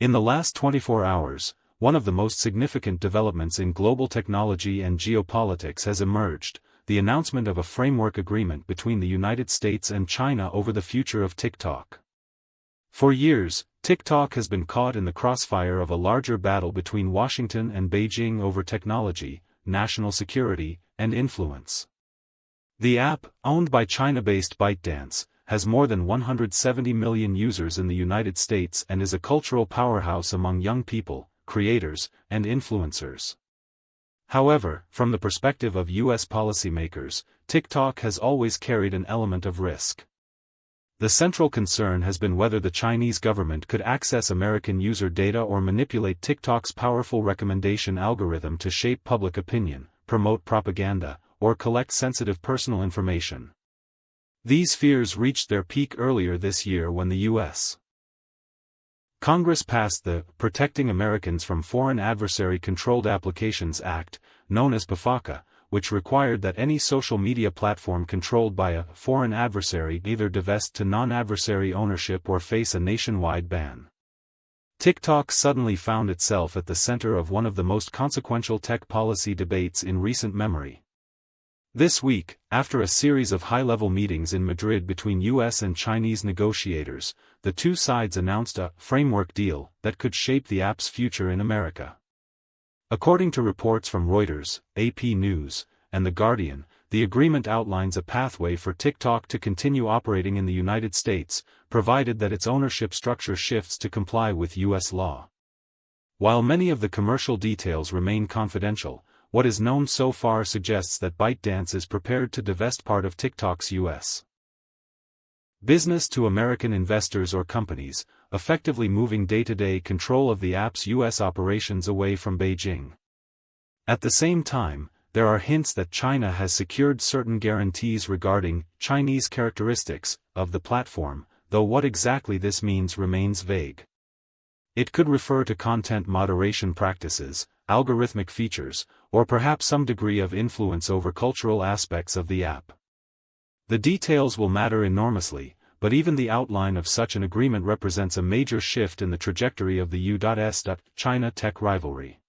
In the last 24 hours, one of the most significant developments in global technology and geopolitics has emerged: the announcement of a framework agreement between the United States and China over the future of TikTok. For years, TikTok has been caught in the crossfire of a larger battle between Washington and Beijing over technology, national security, and influence. The app, owned by China-based ByteDance, has more than 170 million users in the United States and is a cultural powerhouse among young people, creators, and influencers. However, from the perspective of U.S. policymakers, TikTok has always carried an element of risk. The central concern has been whether the Chinese government could access American user data or manipulate TikTok's powerful recommendation algorithm to shape public opinion, promote propaganda, or collect sensitive personal information. These fears reached their peak earlier this year when the U.S. Congress passed the Protecting Americans from Foreign Adversary-Controlled Applications Act, known as PFACA, which required that any social media platform controlled by a foreign adversary either divest to non-adversary ownership or face a nationwide ban. TikTok suddenly found itself at the center of one of the most consequential tech policy debates in recent memory. This week, after a series of high-level meetings in Madrid between U.S. and Chinese negotiators, the two sides announced a framework deal that could shape the app's future in America. According to reports from Reuters, AP News, and The Guardian, the agreement outlines a pathway for TikTok to continue operating in the United States, provided that its ownership structure shifts to comply with U.S. law. While many of the commercial details remain confidential, what is known so far suggests that ByteDance is prepared to divest part of TikTok's U.S. business to American investors or companies, effectively moving day-to-day control of the app's U.S. operations away from Beijing. At the same time, there are hints that China has secured certain guarantees regarding Chinese characteristics of the platform, though what exactly this means remains vague. It could refer to content moderation practices, algorithmic features, or perhaps some degree of influence over cultural aspects of the app. The details will matter enormously, but even the outline of such an agreement represents a major shift in the trajectory of the U.S.-China tech rivalry.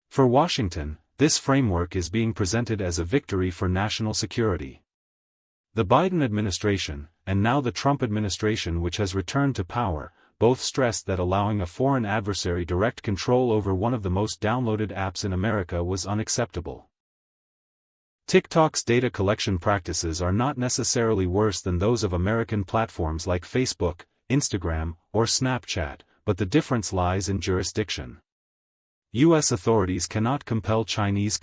For Washington, this framework is being presented as a victory for national security. The Biden administration, and now the Trump administration which has returned to power, both stressed that allowing a foreign adversary direct control over one of the most downloaded apps in America was unacceptable. TikTok's data collection practices are not necessarily worse than those of American platforms like Facebook, Instagram, or Snapchat, but the difference lies in jurisdiction. U.S. authorities cannot compel Chinese